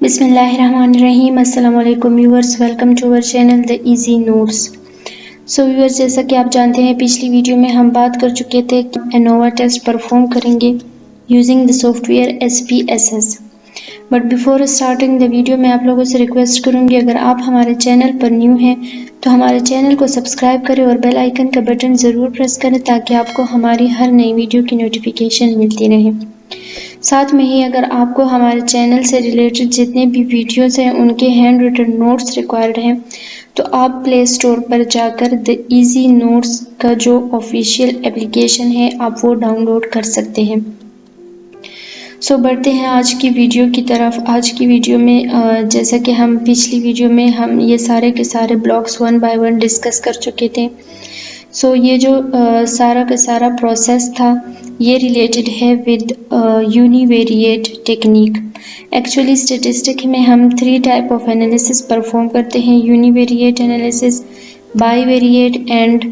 बिस्मिल्लाहिर्रहमानिर्रहीम। अस्सलाम वालेकुम viewers, welcome to our channel the Easy Notes. So viewers, जैसा कि आप जानते हैं पिछली वीडियो में हम बात कर चुके थे कि एनोवा टेस्ट परफॉर्म करेंगे using the software SPSS। But before starting the video मैं आप लोगों से रिक्वेस्ट करूंगी, अगर आप हमारे चैनल पर न्यू हैं तो हमारे चैनल को सब्सक्राइब करें और बेल आइकन का बटन ज़रूर प्रेस करें ताकि आपको हमारी हर नई वीडियो की नोटिफिकेशन मिलती रहे। साथ में ही अगर आपको हमारे चैनल से रिलेटेड जितने भी वीडियोस हैं उनके हैंड रिटन नोट्स रिक्वायर्ड हैं तो आप प्ले स्टोर पर जाकर द इजी नोट्स का जो ऑफिशियल एप्लीकेशन है आप वो डाउनलोड कर सकते हैं। सो बढ़ते हैं आज की वीडियो की तरफ। आज की वीडियो में जैसा कि हम पिछली वीडियो में हम ये सारे के सारे ब्लॉक्स 1 बाय 1 डिस्कस कर चुके थे। सो ये जो सारा का सारा प्रोसेस था ये रिलेटेड है with univariate technique. Actually statistic में हम 3 टाइप ऑफ एनालिसिस परफॉर्म करते हैं, univariate analysis, bivariate and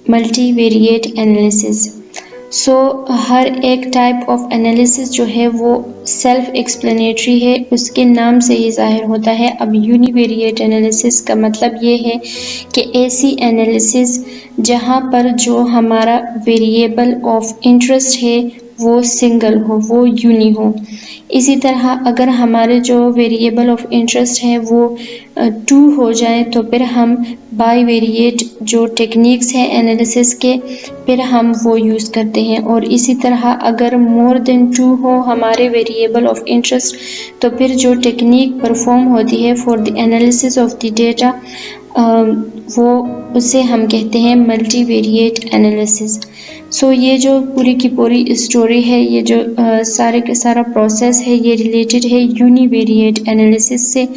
multivariate analysis. So हर एक टाइप ऑफ एनालिसिस जो है वो सेल्फ एक्सप्लेनेटरी है, उसके नाम से ही जाहिर होता है। अब यूनिवेरिएट एनालिसिस का मतलब ये है कि ऐसी एनालिसिस जहाँ पर जो हमारा वेरिएबल ऑफ इंटरेस्ट है वो सिंगल हो, वो यूनी हो। इसी तरह अगर हमारे जो वेरिएबल ऑफ इंटरेस्ट है वो 2 हो जाए तो फिर हम बाईवेरिएट जो टेक्निक्स हैं एनालिसिस के फिर हम वो यूज़ करते हैं। और इसी तरह अगर मोर देन 2 हो हमारे वेरिएबल ऑफ इंटरेस्ट तो फिर जो टेक्निक परफॉर्म होती है for the analysis of the data वो उसे हम कहते हैं मल्टीवेरिएट एनालिसिस। सो ये जो पूरी की पूरी स्टोरी है, ये जो सारे का सारा प्रोसेस है ये रिलेटेड है यूनिवेरिएट एनालिसिस से।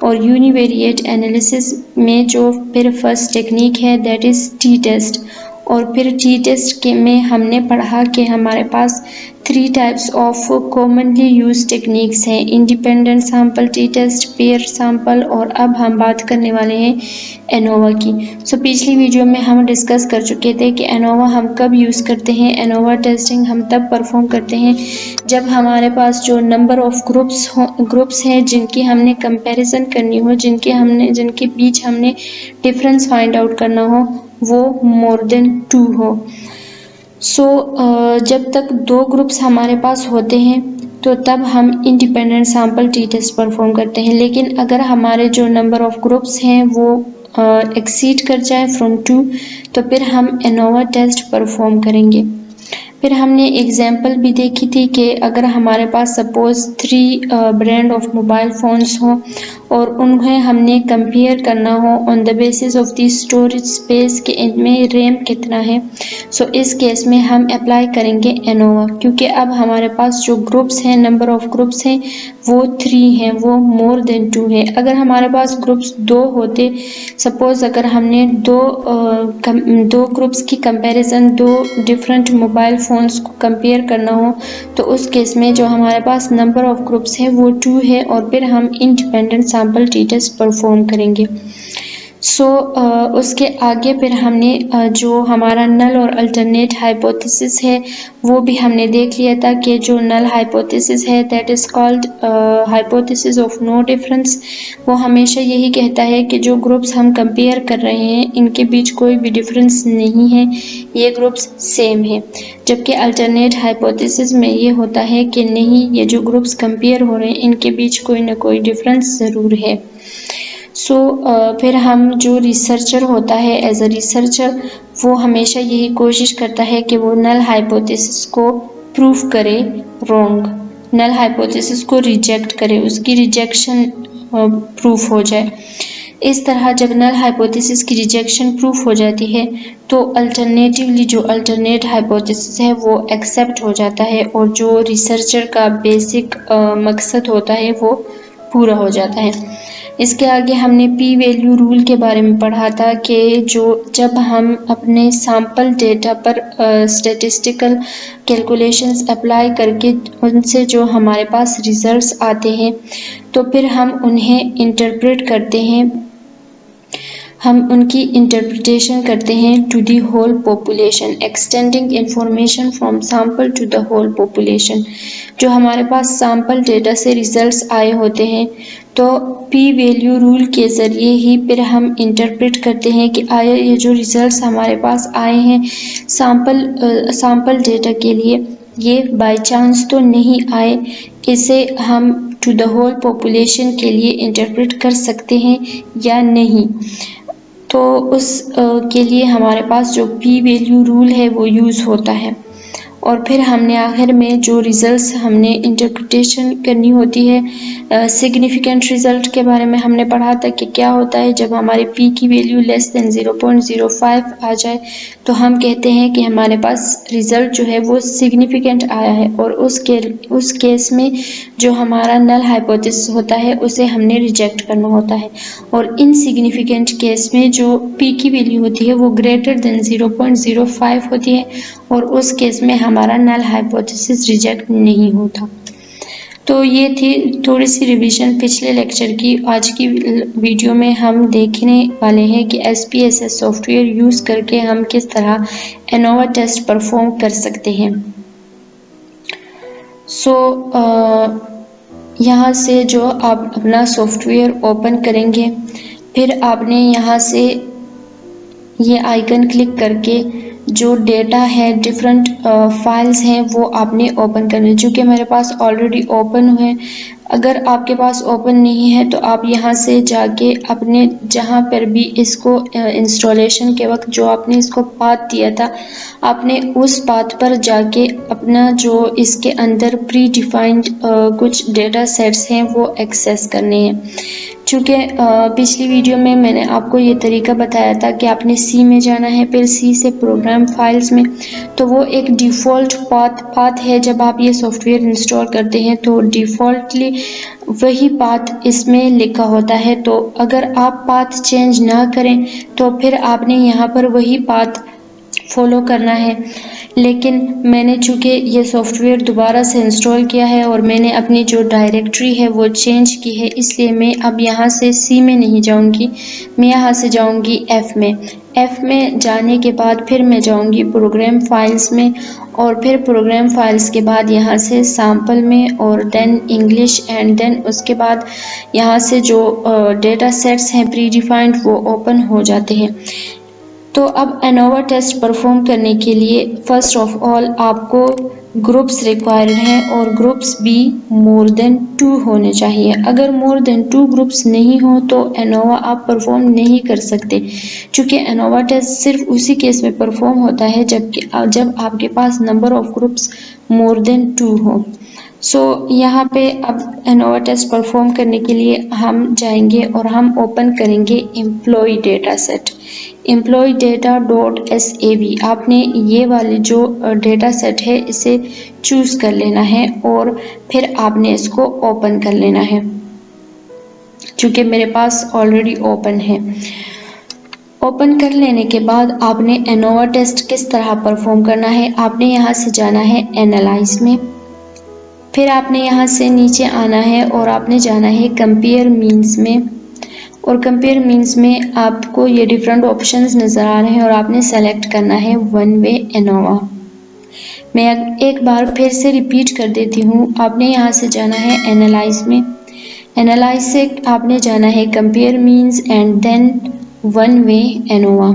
और यूनिवेरिएट एनालिसिस में जो फिर फर्स्ट टेक्निक है दैट इज़ टी टेस्ट। और फिर टी टेस्ट के में हमने पढ़ा कि हमारे पास 3 types of commonly use techniques हैं, independent sample t test, pair sample, और अब हम बात करने वाले हैं एनोवा की। सो पिछली वीडियो में हम डिस्कस कर चुके थे कि एनोवा हम कब यूज़ करते हैं। एनोवा टेस्टिंग हम तब परफॉर्म करते हैं जब हमारे पास जो नंबर ऑफ ग्रुप्स हैं जिनकी हमने कंपैरिजन करनी हो, जिनके बीच हमने डिफरेंस फाइंड आउट करना हो वो मोर देन 2 हो। सो जब तक 2 ग्रुप्स हमारे पास होते हैं तो तब हम independent sample t test perform करते हैं। लेकिन अगर हमारे जो नंबर ऑफ ग्रुप्स हैं वो एक्सीड कर जाए फ्रॉम 2 तो फिर हम एनोवा टेस्ट परफॉर्म करेंगे। फिर हमने एग्जाम्पल भी देखी थी कि अगर हमारे पास suppose 3 brand of mobile phones हों और उन्हें हमने कंपेयर करना हो on the basis of the storage space के इनमें रैम कितना है। सो इस केस में हम अप्लाई करेंगे एनोवा, क्योंकि अब हमारे पास जो ग्रुप्स हैं, नंबर ऑफ ग्रुप्स हैं वो 3 हैं, वो मोर देन 2 है। अगर हमारे पास ग्रुप्स 2 होते, सपोज़ अगर हमने दो ग्रुप्स की कंपैरिजन 2 डिफरेंट मोबाइल फ़ोन्स को कंपेयर करना हो तो उस केस में जो हमारे पास नंबर ऑफ ग्रुप्स है वो 2 है और फिर हम independent sample t test perform करेंगे। सो उसके आगे फिर हमने जो हमारा नल और अल्टरनेट हाइपोथेसिस है वो भी हमने देख लिया था कि जो नल हाइपोथेसिस है that is called hypothesis of no difference. वो हमेशा यही कहता है कि जो ग्रुप्स हम कंपेयर कर रहे हैं इनके बीच कोई भी डिफरेंस नहीं है, ये ग्रुप्स सेम है। जबकि अल्टरनेट हाइपोथेसिस में ये होता है कि नहीं, ये जो ग्रुप्स कंपेयर हो रहे हैं इनके बीच कोई ना कोई डिफरेंस ज़रूर है। सो फिर हम जो रिसर्चर होता है एज अ रिसर्चर वो हमेशा यही कोशिश करता है कि वो नल हाइपोथेसिस को प्रूफ करे रॉन्ग, नल हाइपोथेसिस को रिजेक्ट करे, उसकी रिजेक्शन प्रूफ हो जाए। इस तरह जब नल हाइपोथेसिस की रिजेक्शन प्रूफ हो जाती है तो अल्टरनेटिवली जो अल्टरनेट हाइपोथेसिस है वो एक्सेप्ट हो जाता है और जो रिसर्चर का बेसिक मकसद होता है वो पूरा हो जाता है। इसके आगे हमने पी वैल्यू रूल के बारे में पढ़ा था कि जब हम अपने सैंपल डेटा पर स्टैटिस्टिकल कैलकुलेशंस अप्लाई करके उनसे जो हमारे पास रिजल्ट्स आते हैं तो फिर हम उन्हें इंटरप्रेट करते हैं हम उनकी इंटरप्रिटेशन करते हैं to the whole population, extending information from sample to the whole population. जो हमारे पास सैंपल डेटा से रिजल्ट्स आए होते हैं तो पी वैल्यू रूल के ज़रिए ही फिर हम इंटरप्रेट करते हैं कि आया ये जो रिजल्ट्स हमारे पास आए हैं सैंपल डेटा के लिए, ये बाय चांस तो नहीं आए, इसे हम टू द होल पॉपुलेशन के लिए इंटरप्रेट कर सकते हैं या नहीं। तो उस के लिए हमारे पास जो पी वैल्यू रूल है वो यूज़ होता है। और फिर हमने आखिर में जो रिज़ल्ट्स हमने इंटरप्रिटेशन करनी होती है, सिग्निफिकेंट रिज़ल्ट के बारे में हमने पढ़ा था कि क्या होता है जब हमारे पी की वैल्यू लेस देन 0.05 आ जाए तो हम कहते हैं कि हमारे पास रिज़ल्ट जो है वो सिग्निफिकेंट आया है, और उस केस में जो हमारा नल हाइपोथेसिस होता है उसे हमने रिजेक्ट करना होता है। और इनसिग्निफिकेंट केस में जो पी की वैल्यू होती है वो ग्रेटर देन 0.05 होती है, और उस केस में हमारा नल हाइपोथेसिस रिजेक्ट नहीं होता। तो ये थी थोड़ी सी रिवीजन पिछले लेक्चर की। आज की वीडियो में हम देखने वाले हैं कि SPSS सॉफ्टवेयर यूज़ करके हम किस तरह एनोवा टेस्ट परफॉर्म कर सकते हैं। यहाँ से जो आप अपना सॉफ्टवेयर ओपन करेंगे, फिर आपने यहाँ से ये आइकन क्लिक करके जो डेटा है डिफरेंट फाइल्स हैं वो आपने ओपन करने, जो कि मेरे पास ऑलरेडी ओपन हुए। अगर आपके पास ओपन नहीं है तो आप यहाँ से जाके अपने जहाँ पर भी इसको इंस्टॉलेशन के वक्त जो आपने इसको पाथ दिया था, आपने उस पाथ पर जाके अपना जो इसके अंदर प्री डिफाइंड कुछ डेटा सेट्स हैं वो एक्सेस करने हैं। चूँकि पिछली वीडियो में मैंने आपको ये तरीका बताया था कि आपने सी में जाना है, फिर सी से प्रोग्राम फाइल्स में, तो वो एक डिफ़ॉल्ट पाथ है। जब आप ये सॉफ्टवेयर इंस्टॉल करते हैं तो डिफ़ॉल्टली वही पाथ इसमें लिखा होता है। तो अगर आप पाथ चेंज ना करें तो फिर आपने यहाँ पर वही पाथ फॉलो करना है। लेकिन मैंने चूँकि ये सॉफ्टवेयर दोबारा से इंस्टॉल किया है और मैंने अपनी जो डायरेक्टरी है वो चेंज की है, इसलिए मैं अब यहाँ से सी में नहीं जाऊँगी, मैं यहाँ से जाऊँगी एफ़ में। एफ़ में जाने के बाद फिर मैं जाऊँगी प्रोग्राम फाइल्स में, और फिर प्रोग्राम फाइल्स के बाद यहाँ से सैम्पल में, और देन इंग्लिश, एंड देन उसके बाद यहाँ से जो डेटा सेट्स हैं प्री डिफाइंड वो ओपन हो जाते हैं। तो अब एनोवा टेस्ट परफॉर्म करने के लिए फर्स्ट ऑफ ऑल आपको ग्रुप्स रिक्वायर्ड हैं, और ग्रुप्स भी मोर देन 2 होने चाहिए। अगर मोर देन 2 ग्रुप्स नहीं हो तो एनोवा आप परफॉर्म नहीं कर सकते, क्योंकि एनोवा टेस्ट सिर्फ उसी केस में परफॉर्म होता है जब आपके पास number of groups more than 2 हो। यहाँ पे अब एनोवा टेस्ट परफॉर्म करने के लिए हम जाएंगे और हम ओपन करेंगे employ data set, employ data .sav। आपने ये वाले जो डेटा सेट है इसे चूज़ कर लेना है और फिर आपने इसको ओपन कर लेना है, क्योंकि मेरे पास ऑलरेडी ओपन है। ओपन कर लेने के बाद आपने एनोवा टेस्ट किस तरह परफॉर्म करना है, आपने यहाँ से जाना है एनालाइज में, फिर आपने यहाँ से नीचे आना है और आपने जाना है कंपेयर मीन्स में, और कंपेयर मीन्स में आपको ये डिफरेंट ऑप्शंस नज़र आ रहे हैं और आपने सेलेक्ट करना है वन वे एनोवा। मैं एक बार फिर से रिपीट कर देती हूँ, आपने यहाँ से जाना है एनालाइज में, एनालाइज से आपने जाना है compare means and then one way ANOVA.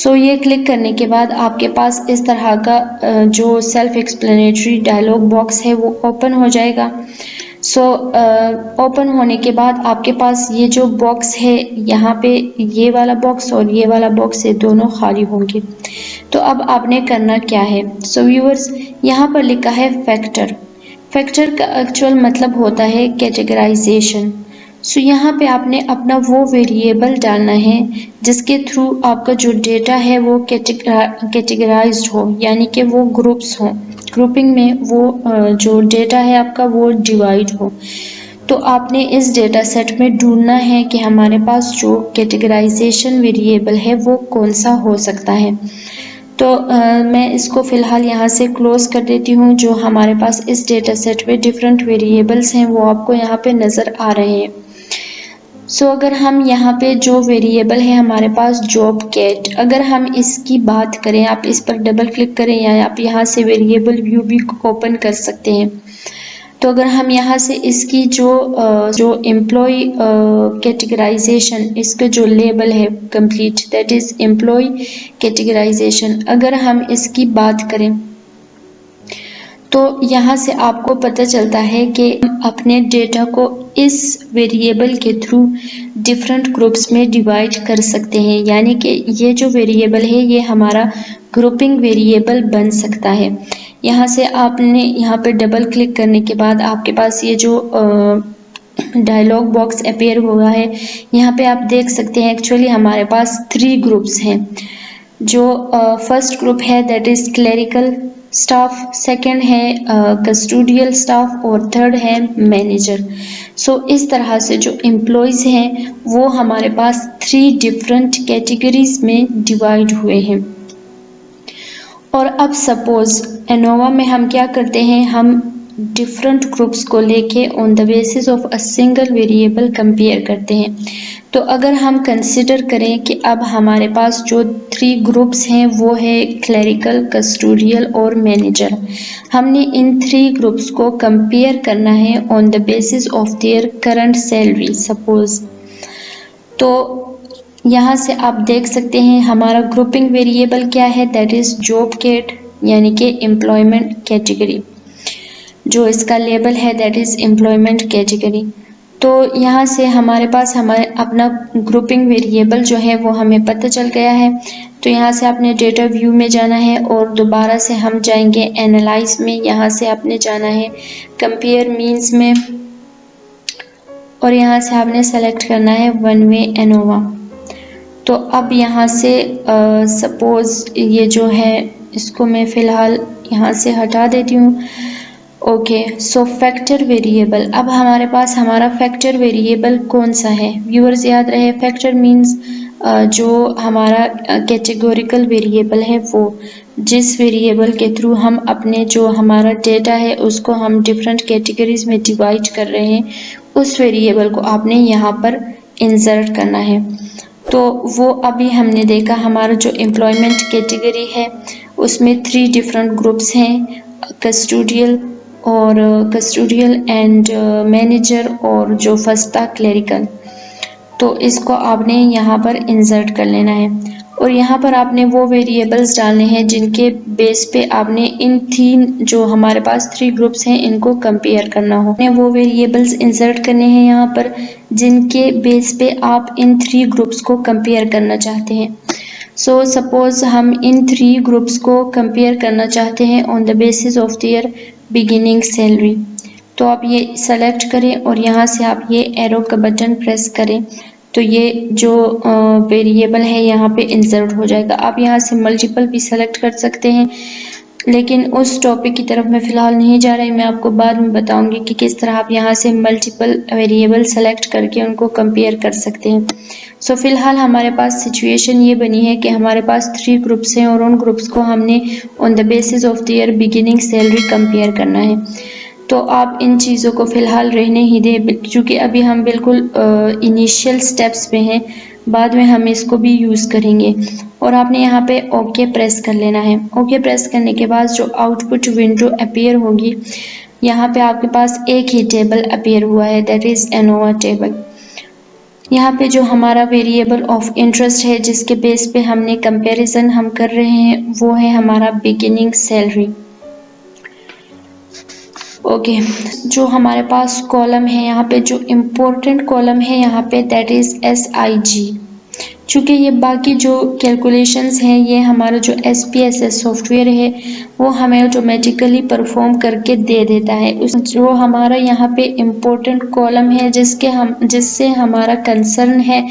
ये क्लिक करने के बाद आपके पास इस तरह का जो सेल्फ एक्सप्लेनेटरी डायलॉग बॉक्स है वो ओपन हो जाएगा। ओपन होने के बाद आपके पास ये जो बॉक्स है, यहाँ पे ये वाला बॉक्स और ये वाला बॉक्स है, दोनों खाली होंगे। तो अब आपने करना क्या है, व्यूअर्स यहाँ पर लिखा है फैक्टर। फैक्टर का एक्चुअल मतलब होता है कैटेगराइजेशन। यहाँ पे आपने अपना वो वेरिएबल डालना है जिसके थ्रू आपका जो डेटा है वो कैटेगराइज्ड हो, यानी कि वो ग्रुप्स हो, ग्रुपिंग में वो जो डेटा है आपका वो डिवाइड हो। तो आपने इस डेटा सेट में ढूंढना है कि हमारे पास जो कैटेगराइजेशन वेरिएबल है वो कौन सा हो सकता है। तो मैं इसको फ़िलहाल यहाँ से क्लोज़ कर देती हूँ। जो हमारे पास इस डेटा सेट में डिफरेंट वेरिएबल्स हैं वो आपको यहाँ पे नज़र आ रहे हैं। सो अगर हम यहाँ पे जो वेरिएबल है हमारे पास जॉब कैट, अगर हम इसकी बात करें, आप इस पर डबल क्लिक करें या आप यहाँ से वेरिएबल व्यू भी ओपन कर सकते हैं। तो अगर हम यहाँ से इसकी जो एम्प्लॉय कैटेगराइजेशन, इसका जो लेबल है complete, that is employ categorisation, अगर हम इसकी बात करें तो यहाँ से आपको पता चलता है कि हम अपने डेटा को इस वेरिएबल के थ्रू डिफरेंट ग्रुप्स में डिवाइड कर सकते हैं, यानी कि ये जो वेरिएबल है ये हमारा ग्रुपिंग वेरिएबल बन सकता है। यहाँ से आपने यहाँ पे डबल क्लिक करने के बाद आपके पास ये जो डायलॉग बॉक्स अपीयर हुआ है, यहाँ पे आप देख सकते हैं एक्चुअली हमारे पास 3 ग्रुप्स हैं। जो फर्स्ट ग्रुप है that is clerical staff, second है कस्टोडियल स्टाफ और थर्ड है मैनेजर। सो इस तरह से जो एम्प्लॉयज़ हैं वो हमारे पास 3 डिफरेंट कैटेगरीज में डिवाइड हुए हैं। और अब सपोज एनोवा में हम क्या करते हैं, हम डिफरेंट ग्रुप्स को लेके on the basis of a single variable compare करते हैं। तो अगर हम कंसिडर करें कि अब हमारे पास जो 3 ग्रुप्स हैं वो है क्लरिकल, कस्टोडियल और मैनेजर, हमने इन 3 ग्रुप्स को कंपेयर करना है on the basis of their current salary suppose. तो यहाँ से आप देख सकते हैं हमारा ग्रुपिंग वेरिएबल क्या है, दैट इज जॉब कैट यानी कि एम्प्लॉयमेंट कैटेगरी, जो इसका लेबल है दैट इज एम्प्लॉयमेंट कैटेगरी। तो यहाँ से हमारे पास हमारे अपना ग्रुपिंग वेरिएबल जो है वो हमें पता चल गया है। तो यहाँ से आपने डेटा व्यू में जाना है और दोबारा से हम जाएंगे एनालाइज में, यहाँ से आपने जाना है कंपेयर मीन्स में और यहाँ से आपने सेलेक्ट करना है वन वे एनोवा। तो अब यहाँ से सपोज ये जो है इसको मैं फ़िलहाल यहाँ से हटा देती हूँ। ओके, सो फैक्टर वेरिएबल, अब हमारे पास हमारा फैक्टर वेरिएबल कौन सा है व्यूअर्स, याद रहे फैक्टर मीन्स जो हमारा कैटेगोरिकल वेरिएबल है, वो जिस वेरिएबल के थ्रू हम अपने जो हमारा डेटा है उसको हम डिफरेंट कैटेगरीज में डिवाइड कर रहे हैं, उस वेरिएबल को आपने यहाँ पर इंसर्ट करना है। तो वो अभी हमने देखा हमारा जो एम्प्लॉयमेंट कैटेगरी है उसमें 3 डिफरेंट ग्रुप्स हैं, कस्टोडियल एंड मैनेजर और जो फर्स्ट था क्लरिकल। तो इसको आपने यहाँ पर इंसर्ट कर लेना है और यहाँ पर आपने वो वेरिएबल्स डालने हैं जिनके बेस पे आपने इन 3 जो हमारे पास 3 ग्रुप्स हैं इनको कंपेयर करना हो। वो वेरिएबल्स इंसर्ट करने हैं यहाँ पर जिनके बेस पे आप इन 3 ग्रुप्स को कंपेयर करना चाहते हैं। सो सपोज हम इन 3 ग्रुप्स को कंपेयर करना चाहते हैं on the basis of their beginning salary. तो आप ये सेलेक्ट करें और यहाँ से आप ये एरो का बटन प्रेस करें तो ये जो वेरिएबल है यहाँ पे इंसर्ट हो जाएगा। आप यहाँ से मल्टीपल भी सेलेक्ट कर सकते हैं, लेकिन उस टॉपिक की तरफ मैं फ़िलहाल नहीं जा रही, मैं आपको बाद में बताऊंगी कि किस तरह आप यहाँ से मल्टीपल वेरिएबल सेलेक्ट करके उनको कंपेयर कर सकते हैं। सो फिलहाल हमारे पास सिचुएशन ये बनी है कि हमारे पास 3 ग्रुप्स हैं और उन ग्रुप्स को हमने on the basis of their beginning salary compare करना है। तो आप इन चीज़ों को फ़िलहाल रहने ही दें क्योंकि अभी हम बिल्कुल इनिशियल स्टेप्स पे हैं, बाद में हम इसको भी यूज़ करेंगे। और आपने यहाँ पे ओके प्रेस कर लेना है। ओके प्रेस करने के बाद जो आउटपुट विंडो अपीयर होगी, यहाँ पे आपके पास एक ही टेबल अपीयर हुआ है दैट इज़ एनोवा टेबल। यहाँ पे जो हमारा वेरिएबल ऑफ इंटरेस्ट है जिसके बेस पे हमने कंपैरिजन हम कर रहे हैं वो है हमारा बिगिनिंग सैलरी। ओके, जो हमारे पास कॉलम है यहाँ पे जो इम्पोर्टेंट कॉलम है यहाँ पे दैट इज़ SIG। चूँकि ये बाकी जो कैलकुलेशंस हैं ये हमारा जो SPSS सॉफ्टवेयर है वो हमें ऑटोमेटिकली परफॉर्म करके दे देता है। जो हमारा यहाँ पे इम्पोर्टेंट कॉलम है जिससे हमारा कंसर्न है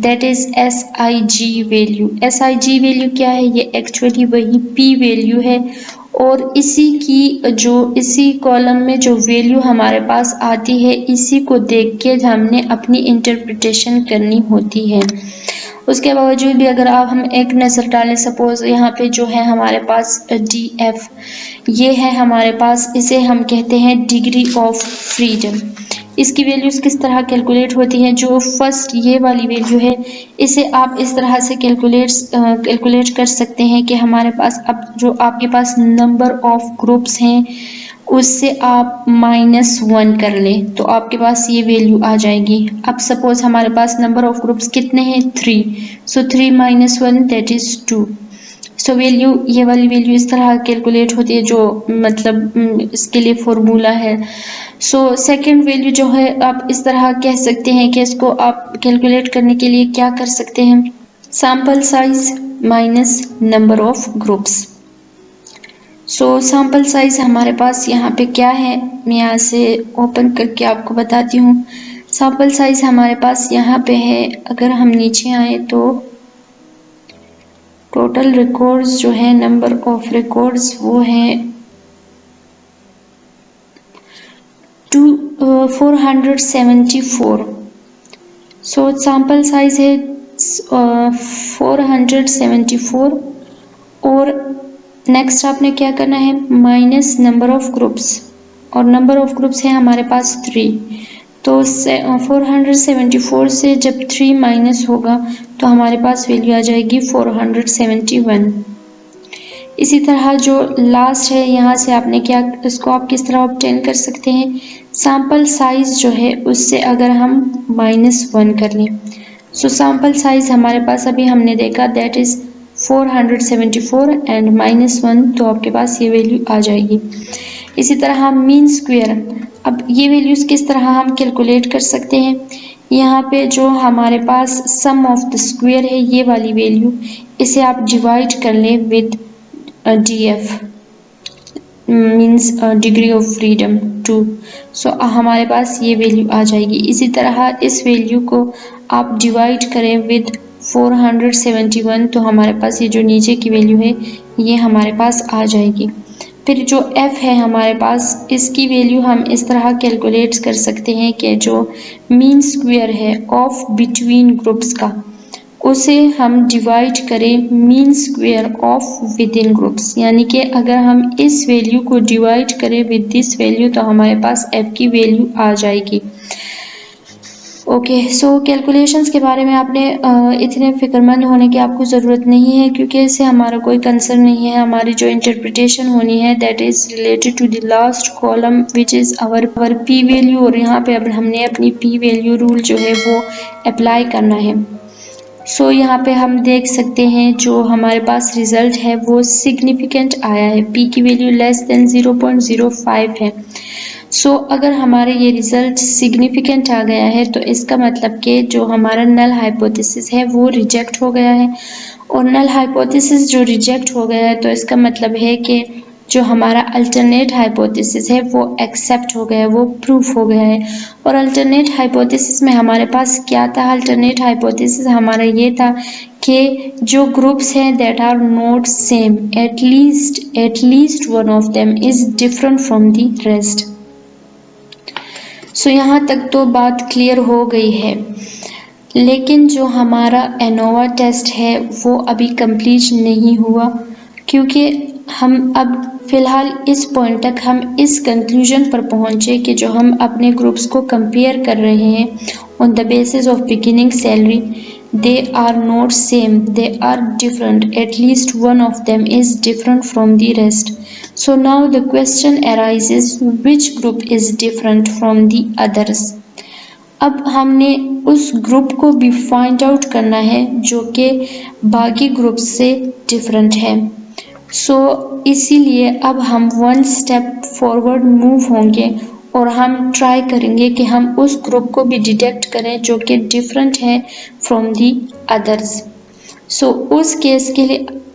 that is SIG value. SIG value क्या है, ये एक्चुअली वही P वैल्यू है और इसी कॉलम में जो वैल्यू हमारे पास आती है इसी को देख के हमने अपनी इंटरप्रिटेशन करनी होती है। उसके बावजूद भी अगर आप हम एक नज़र डालें, सपोज यहाँ पे जो है हमारे पास DF, ये है हमारे पास, इसे हम कहते हैं डिग्री ऑफ फ्रीडम। इसकी वैल्यूज़ किस तरह कैलकुलेट होती हैं। जो फर्स्ट ये वाली वैल्यू है इसे आप इस तरह से कैलकुलेट कर सकते हैं कि हमारे पास अब जो आपके पास नंबर ऑफ ग्रुप्स हैं उससे आप -1 कर लें तो आपके पास ये वैल्यू आ जाएगी। अब सपोज हमारे पास नंबर ऑफ ग्रुप्स कितने हैं 3, सो 3 - 1 दैट इज़ 2। सो वैल्यू ये वाली वैल्यू इस तरह कैलकुलेट होती है जो मतलब इसके लिए फॉर्मूला है। सो सेकंड वैल्यू जो है आप इस तरह कह सकते हैं कि इसको आप कैलकुलेट करने के लिए क्या कर सकते हैं, sample size minus number of groups. So sample size हमारे पास यहाँ पे क्या है, मैं यहाँ से ओपन करके आपको बताती हूँ। सैम्पल साइज हमारे पास यहाँ पे है, अगर हम नीचे आए तो टोटल रिकॉर्ड्स जो है नंबर ऑफ रिकॉर्ड्स वो है 474। सो सैम्पल साइज है 474 और नेक्स्ट आपने क्या करना है माइनस नंबर ऑफ ग्रुप्स और नंबर ऑफ ग्रुप्स है हमारे पास 3। तो 474 से जब 3 माइनस होगा तो हमारे पास वैल्यू आ जाएगी 471। इसी तरह जो लास्ट है यहाँ से आपने क्या इसको आप किस तरह ऑब्टेन कर सकते हैं, सैम्पल साइज जो है उससे अगर हम -1 कर लें। सो सैम्पल साइज हमारे पास अभी हमने देखा दैट इज़ 474 एंड -1 तो आपके पास ये वैल्यू आ जाएगी। इसी तरह मीन स्क्वायर, अब ये वैल्यूज़ किस तरह हम कैलकुलेट कर सकते हैं, यहाँ पे जो हमारे पास सम ऑफ द स्क्वायर है ये वाली वैल्यू इसे आप डिवाइड कर लें with DF means degree of freedom 2। सो हमारे पास ये वैल्यू आ जाएगी। इसी तरह इस वैल्यू को आप डिवाइड करें विद 471 तो हमारे पास ये जो नीचे की वैल्यू है ये हमारे पास आ जाएगी। फिर जो f है हमारे पास इसकी वैल्यू हम इस तरह कैलकुलेट कर सकते हैं कि जो मीन स्क्वायर है ऑफ बिटवीन ग्रुप्स का उसे हम डिवाइड करें mean square of with in groups, यानी कि अगर हम इस वैल्यू को डिवाइड करें विद दिस वैल्यू तो हमारे पास f की वैल्यू आ जाएगी। ओके, सो कैलकुलेशंस के बारे में आपने इतने फिक्रमंद होने की आपको ज़रूरत नहीं है क्योंकि इससे हमारा कोई कंसर्न नहीं है। हमारी जो इंटरप्रिटेशन होनी है that is related to the last column which is our p value और यहाँ पे अब हमने अपनी पी वैल्यू रूल जो है वो अप्लाई करना है। सो यहाँ पे हम देख सकते हैं जो हमारे पास रिज़ल्ट है वो सिग्निफिकेंट आया है, p की वैल्यू लेस देन 0.05 है। सो अगर हमारे ये रिज़ल्ट सिग्निफिकेंट आ गया है तो इसका मतलब कि जो हमारा नल हाइपोथेसिस है वो रिजेक्ट हो गया है और नल हाइपोथेसिस जो रिजेक्ट हो गया है तो इसका मतलब है कि जो हमारा अल्टरनेट हाइपोथेसिस है वो एक्सेप्ट हो गया है, वो प्रूफ हो गया है। और अल्टरनेट हाइपोथेसिस में हमारे पास क्या था, अल्टरनेट हाइपोथेसिस हमारा ये था कि जो ग्रुप्स हैं that are not same at least one of them is different from the rest. So यहाँ तक तो बात क्लियर हो गई है, लेकिन जो हमारा एनोवा टेस्ट है वो अभी कंप्लीट नहीं हुआ क्योंकि हम अब फ़िलहाल इस पॉइंट तक हम इस कंक्लूजन पर पहुँचे कि जो हम अपने ग्रुप्स को कंपेयर कर रहे हैं on the basis of beginning salary, they are not same, they are different, at least one of them is different from the rest. So now the question arises which group is different from the others. अब हमने उस group को भी find out करना है जो कि बाकी ग्रुप से डिफरेंट है। सो इसीलिए अब हम वन स्टेप फॉरवर्ड मूव होंगे और हम ट्राई करेंगे कि हम उस ग्रुप को भी डिटेक्ट करें जो कि डिफरेंट है फ्रॉम दी अदर्स। सो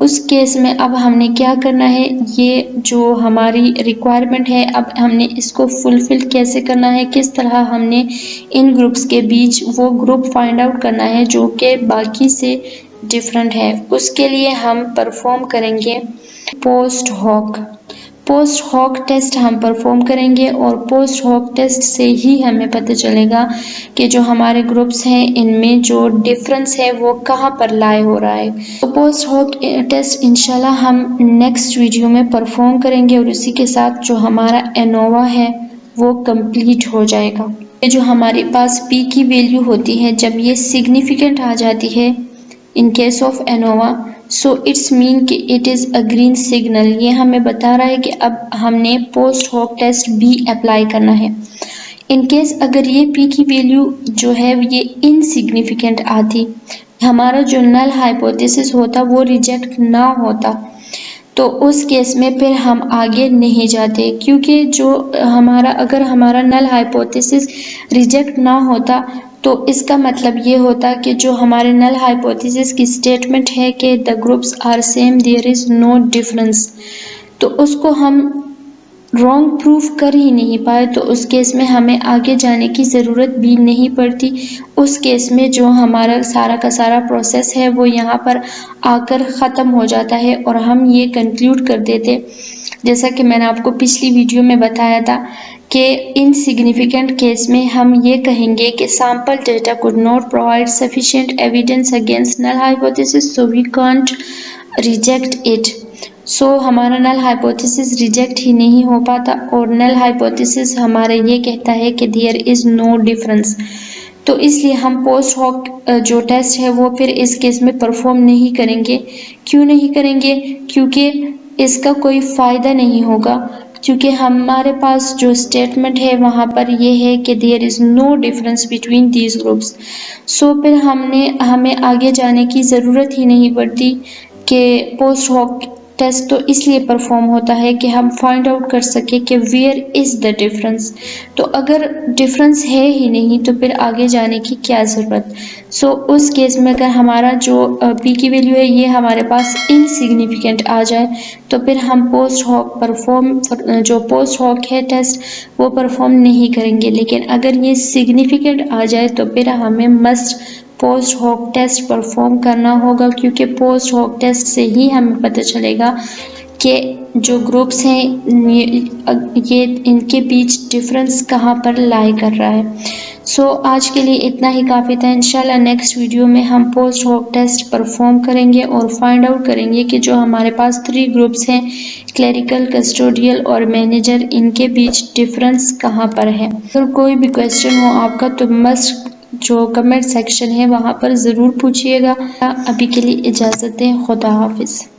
उस केस में अब हमने क्या करना है, ये जो हमारी रिक्वायरमेंट है अब हमने इसको फुलफिल कैसे करना है, किस तरह हमने इन ग्रुप्स के बीच वो ग्रुप फाइंड आउट करना है जो कि बाकी से डिफरेंट है। उसके लिए हम परफॉर्म करेंगे पोस्ट हॉक टेस्ट हम परफॉर्म करेंगे और पोस्ट हॉक टेस्ट से ही हमें पता चलेगा कि जो हमारे ग्रुप्स हैं इनमें जो डिफरेंस है वो कहाँ पर लाई हो रहा है। तो पोस्ट हॉक टेस्ट इंशाल्लाह हम नेक्स्ट वीडियो में परफॉर्म करेंगे और इसी के साथ जो हमारा एनोवा है वो कंप्लीट हो जाएगा। जो हमारे पास P की वैल्यू होती है जब ये सिग्निफिकेंट आ जाती है in case of ANOVA, so it's mean कि it is a green signal. ये हमें बता रहा है कि अब हमने पोस्ट हॉक टेस्ट भी अप्लाई करना है। इन केस अगर ये P की वैल्यू जो है ये इनसिग्निफिकेंट आती, हमारा जो नल हाइपोथेसिस होता वो रिजेक्ट ना होता, तो उस केस में फिर हम आगे नहीं जाते, क्योंकि जो अगर हमारा नल हाइपोथेसिस रिजेक्ट ना होता तो इसका मतलब ये होता कि जो हमारे नल हाइपोथेसिस की स्टेटमेंट है कि the groups are same there is no difference, तो उसको हम रॉन्ग प्रूफ कर ही नहीं पाए, तो उस केस में हमें आगे जाने की ज़रूरत भी नहीं पड़ती। उस केस में जो हमारा सारा का सारा प्रोसेस है वो यहाँ पर आकर ख़त्म हो जाता है और हम ये कंक्लूड कर देते, जैसा कि मैंने आपको पिछली वीडियो में बताया था कि इनसिग्निफिकेंट केस में हम ये कहेंगे कि sample data could not provide sufficient evidence against null hypothesis, so we can't reject it. So हमारा नल हाइपोथेसिस रिजेक्ट ही नहीं हो पाता और नल हाइपोथेसिस हमारा ये कहता है कि देयर इज़ नो डिफरेंस, तो इसलिए हम पोस्ट हॉक जो टेस्ट है वो फिर इस केस में परफॉर्म नहीं करेंगे। क्यों नहीं करेंगे? क्योंकि इसका कोई फ़ायदा नहीं होगा, क्योंकि हमारे पास जो स्टेटमेंट है वहाँ पर ये है कि there is no difference between these groups. So फिर हमें आगे जाने की ज़रूरत ही नहीं पड़ती कि पोस्ट हॉक टेस्ट तो इसलिए परफॉर्म होता है कि हम फाइंड आउट कर सके कि वेयर इज़ द डिफरेंस। तो अगर डिफरेंस है ही नहीं तो फिर आगे जाने की क्या ज़रूरत। सो उस केस में अगर हमारा जो P की वैल्यू है ये हमारे पास इनसिग्निफिकेंट आ जाए तो फिर हम पोस्ट हॉक है टेस्ट वो परफॉर्म नहीं करेंगे, लेकिन अगर ये सिग्निफिकेंट आ जाए तो फिर हमें must post hoc test perform करना होगा, क्योंकि पोस्ट हॉक टेस्ट से ही हमें पता चलेगा कि जो ग्रुप्स हैं ये इनके बीच डिफरेंस कहाँ पर लाई कर रहा है। सो आज के लिए इतना ही काफ़ी था। इंशाल्लाह नेक्स्ट वीडियो में हम पोस्ट हॉक टेस्ट परफॉर्म करेंगे और फाइंड आउट करेंगे कि जो हमारे पास 3 ग्रुप्स हैं क्लरिकल, कस्टोडियल और मैनेजर, इनके बीच डिफरेंस कहाँ पर है। अगर कोई भी क्वेश्चन हो आपका तो मस्ट जो कमेंट सेक्शन है वहाँ पर ज़रूर पूछिएगा। अभी के लिए इजाज़त दें। खुदा हाफिज़।